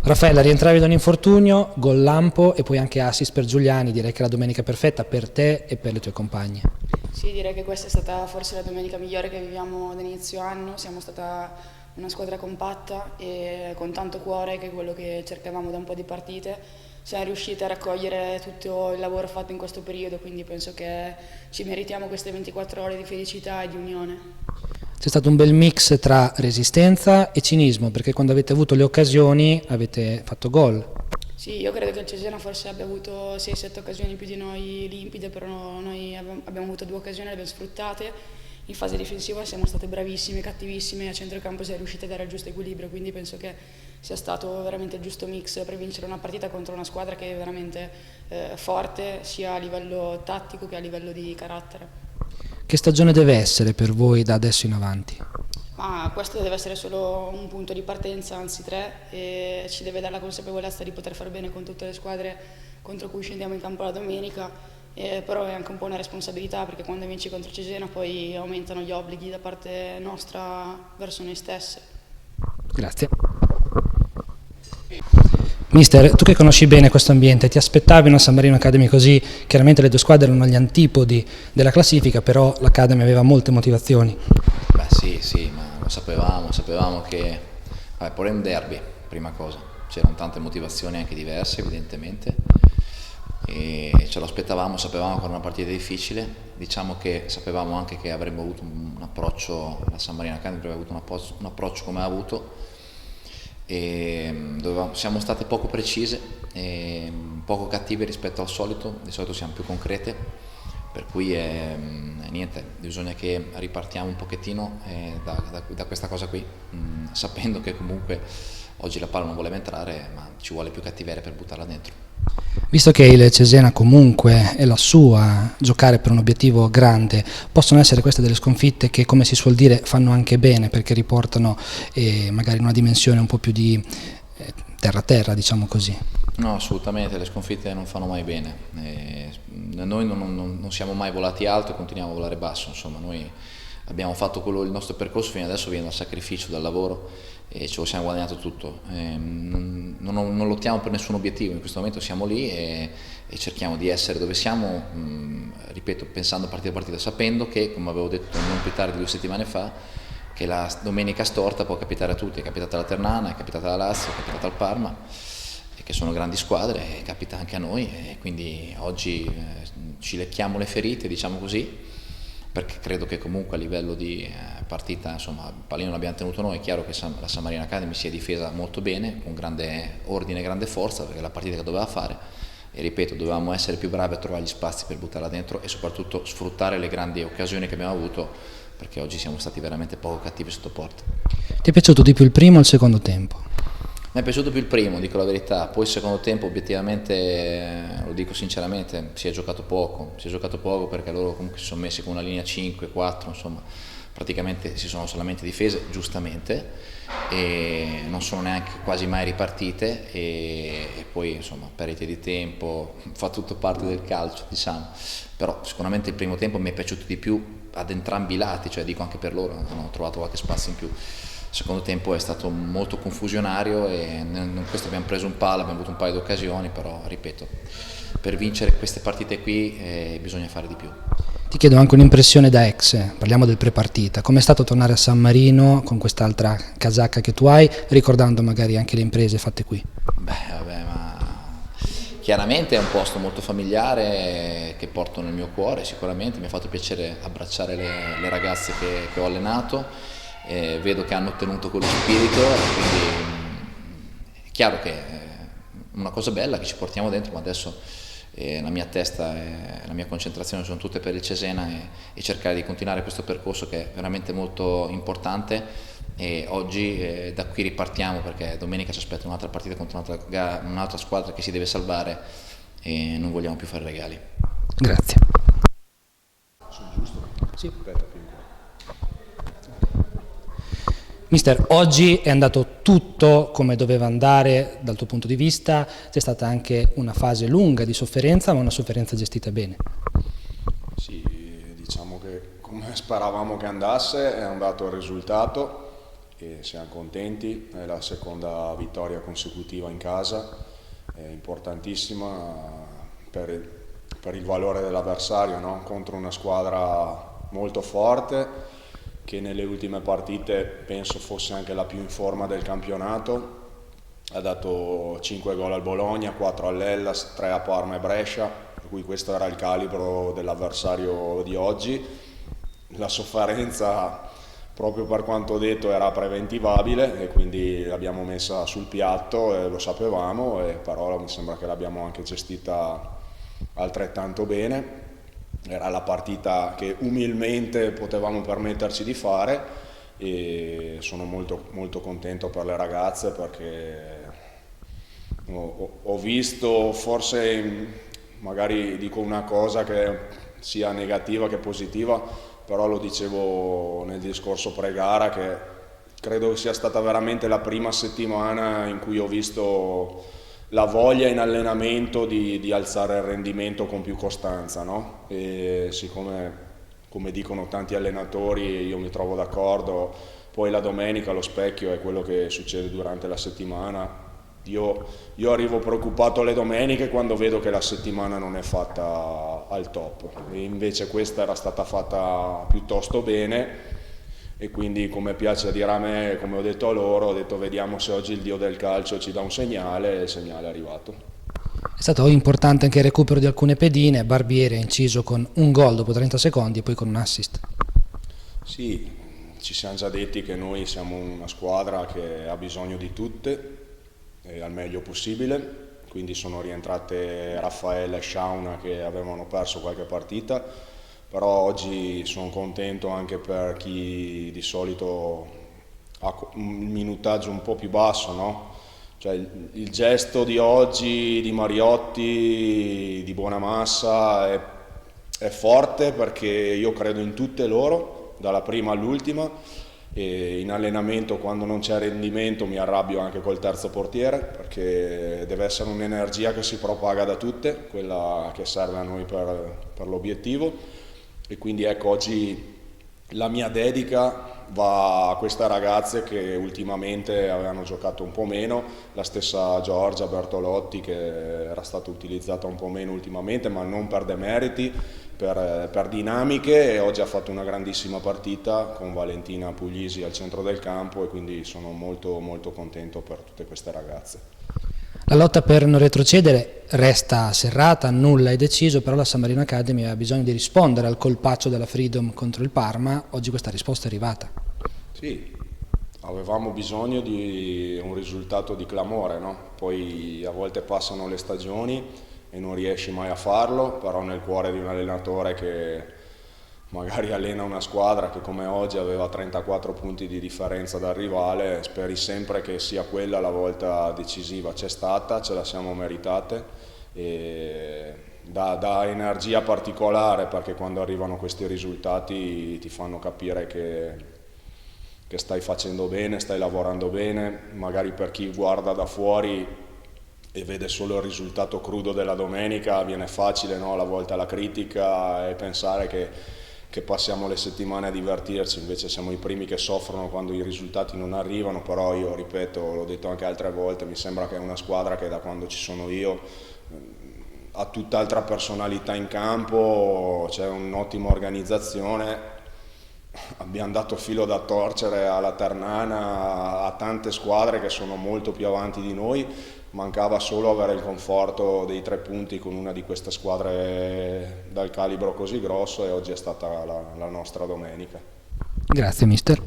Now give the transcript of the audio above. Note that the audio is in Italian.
Raffaella, rientravi da un infortunio, gol lampo e poi anche assist per Giuliani, direi che è la domenica perfetta per te e per le tue compagne. Sì, direi che questa è stata forse la domenica migliore che viviamo da inizio anno, siamo stata una squadra compatta e con tanto cuore, che è quello che cercavamo da un po' di partite. Siamo riusciti a raccogliere tutto il lavoro fatto in questo periodo, quindi penso che ci meritiamo queste 24 ore di felicità e di unione. C'è stato un bel mix tra resistenza e cinismo, perché quando avete avuto le occasioni avete fatto gol. Sì, io credo che il Cesena forse abbia avuto 6-7 occasioni più di noi limpide, però noi abbiamo avuto 2 occasioni, le abbiamo sfruttate. In fase difensiva siamo state bravissime, cattivissime, a centrocampo si è riusciti a dare il giusto equilibrio, quindi penso che sia stato veramente il giusto mix per vincere una partita contro una squadra che è veramente forte, sia a livello tattico che a livello di carattere. Che stagione deve essere per voi da adesso in avanti? Ma questo deve essere solo un punto di partenza, anzi 3, e ci deve dare la consapevolezza di poter fare bene con tutte le squadre contro cui scendiamo in campo la domenica, però è anche un po' una responsabilità, perché quando vinci contro Cesena poi aumentano gli obblighi da parte nostra verso noi stesse. Grazie. Mister, tu che conosci bene questo ambiente, ti aspettavi una San Marino Academy così? Chiaramente le due squadre erano agli antipodi della classifica, però l'Academy aveva molte motivazioni. Beh sì, ma lo sapevamo che poi è un derby, prima cosa, c'erano tante motivazioni anche diverse evidentemente e ce lo aspettavamo, sapevamo che era una partita difficile, diciamo che sapevamo anche che avremmo avuto un approccio, la San Marino Academy avrebbe avuto un approccio come ha avuto e siamo state poco precise, e poco cattive rispetto al solito, di solito siamo più concrete, per cui niente, bisogna che ripartiamo un pochettino da questa cosa qui, sapendo che comunque oggi la palla non voleva entrare, ma ci vuole più cattiveria per buttarla dentro. Visto che il Cesena comunque è la sua, giocare per un obiettivo grande, possono essere queste delle sconfitte che, come si suol dire, fanno anche bene, perché riportano magari in una dimensione un po' più di terra-terra, diciamo così. No, assolutamente, le sconfitte non fanno mai bene. Noi non siamo mai volati alto e continuiamo a volare basso, insomma, noi abbiamo fatto il nostro percorso fino adesso viene dal sacrificio, dal lavoro e ce lo siamo guadagnato tutto. Non lottiamo per nessun obiettivo, in questo momento siamo lì e cerchiamo di essere dove siamo, ripeto, pensando partita a partita, sapendo che, come avevo detto non più tardi di 2 settimane fa, che la domenica storta può capitare a tutti, è capitata alla Ternana, è capitata alla Lazio, è capitata al Parma, che sono grandi squadre, capita anche a noi e quindi oggi ci lecchiamo le ferite, diciamo così, perché credo che comunque a livello di partita, insomma, il pallino l'abbiamo tenuto noi, è chiaro che la San Marino Academy si è difesa molto bene, con grande ordine e grande forza, perché è la partita che doveva fare e ripeto, dovevamo essere più bravi a trovare gli spazi per buttarla dentro e soprattutto sfruttare le grandi occasioni che abbiamo avuto, perché oggi siamo stati veramente poco cattivi sotto porta. Ti è piaciuto di più il primo o il secondo tempo? Mi è piaciuto più il primo, dico la verità, poi il secondo tempo obiettivamente, lo dico sinceramente, si è giocato poco perché loro comunque si sono messi con una linea 5, 4, insomma, praticamente si sono solamente difese, giustamente, e non sono neanche quasi mai ripartite e poi insomma perdite di tempo, fa tutto parte del calcio, diciamo, però sicuramente il primo tempo mi è piaciuto di più ad entrambi i lati, cioè dico anche per loro, hanno trovato qualche spazio in più. Il secondo tempo è stato molto confusionario e in questo abbiamo preso un palo, abbiamo avuto un paio di occasioni, però ripeto, per vincere queste partite qui bisogna fare di più. Ti chiedo anche un'impressione da ex, parliamo del pre-partita, com'è stato tornare a San Marino con quest'altra casacca che tu hai, ricordando magari anche le imprese fatte qui? Beh, vabbè, ma chiaramente è un posto molto familiare che porto nel mio cuore, sicuramente mi ha fatto piacere abbracciare le ragazze che ho allenato. Vedo che hanno ottenuto quello spirito, quindi è chiaro che è una cosa bella che ci portiamo dentro, ma adesso la mia testa e la mia concentrazione sono tutte per il Cesena e cercare di continuare questo percorso che è veramente molto importante e oggi da qui ripartiamo perché domenica ci aspetta un'altra partita contro un'altra squadra che si deve salvare e non vogliamo più fare regali. Grazie. Sono giusto? Sì. Aspetta, Mister, oggi è andato tutto come doveva andare dal tuo punto di vista, c'è stata anche una fase lunga di sofferenza, ma una sofferenza gestita bene. sì, diciamo che come speravamo che andasse è andato il risultato e siamo contenti, è la seconda vittoria consecutiva in casa, è importantissima per il valore dell'avversario, no? Contro una squadra molto forte che nelle ultime partite penso fosse anche la più in forma del campionato, ha dato 5 gol al Bologna, 4 all'Hellas, 3 a Parma e Brescia, per cui questo era il calibro dell'avversario di oggi. La sofferenza, proprio per quanto detto, era preventivabile e quindi l'abbiamo messa sul piatto e lo sapevamo, e però mi sembra che l'abbiamo anche gestita altrettanto bene. Era la partita che umilmente potevamo permetterci di fare e sono molto, molto contento per le ragazze, perché ho visto, forse magari dico una cosa che sia negativa che positiva, però lo dicevo nel discorso pre-gara, che credo sia stata veramente la prima settimana in cui ho visto la voglia in allenamento di alzare il rendimento con più costanza, no? E siccome, come dicono tanti allenatori, io mi trovo d'accordo, poi la domenica lo specchio è quello che succede durante la settimana. Io arrivo preoccupato le domeniche quando vedo che la settimana non è fatta al top, e invece questa era stata fatta piuttosto bene, e quindi, come piace dire a me, come ho detto a loro, ho detto vediamo se oggi il dio del calcio ci dà un segnale, e il segnale è arrivato. È stato importante anche il recupero di alcune pedine. Barbieri ha inciso con un gol dopo 30 secondi e poi con un assist. Sì, ci siamo già detti che noi siamo una squadra che ha bisogno di tutte e al meglio possibile, quindi sono rientrate Raffaella e Sciauna che avevano perso qualche partita, però oggi sono contento anche per chi di solito ha un minutaggio un po' più basso, no? Cioè il gesto di oggi di Mariotti, di Bonamassa è forte, perché io credo in tutte loro, dalla prima all'ultima, e in allenamento quando non c'è rendimento mi arrabbio anche col terzo portiere, perché deve essere un'energia che si propaga da tutte, quella che serve a noi per l'obiettivo. E quindi ecco, oggi la mia dedica va a queste ragazze che ultimamente avevano giocato un po' meno, la stessa Giorgia Bertolotti, che era stata utilizzata un po' meno ultimamente, ma non per demeriti, per dinamiche, e oggi ha fatto una grandissima partita con Valentina Puglisi al centro del campo, e quindi sono molto, molto contento per tutte queste ragazze. La lotta per non retrocedere resta serrata, nulla è deciso, però la San Marino Academy aveva bisogno di rispondere al colpaccio della Freedom contro il Parma. Oggi questa risposta è arrivata. Sì, avevamo bisogno di un risultato di clamore, no? Poi a volte passano le stagioni e non riesci mai a farlo, però nel cuore di un allenatore che magari allena una squadra che come oggi aveva 34 punti di differenza dal rivale, speri sempre che sia quella la volta decisiva. C'è stata, ce la siamo meritate, e dà energia particolare, perché quando arrivano questi risultati ti fanno capire che stai facendo bene, stai lavorando bene. Magari per chi guarda da fuori e vede solo il risultato crudo della domenica viene facile, no? Alla volta la critica e pensare che passiamo le settimane a divertirci, invece siamo i primi che soffrono quando i risultati non arrivano. Però io ripeto, l'ho detto anche altre volte, mi sembra che è una squadra che da quando ci sono io ha tutt'altra personalità in campo, c'è un'ottima organizzazione, abbiamo dato filo da torcere alla Ternana, a tante squadre che sono molto più avanti di noi. Mancava solo avere il conforto dei 3 punti con una di queste squadre dal calibro così grosso, e oggi è stata la nostra domenica. Grazie mister.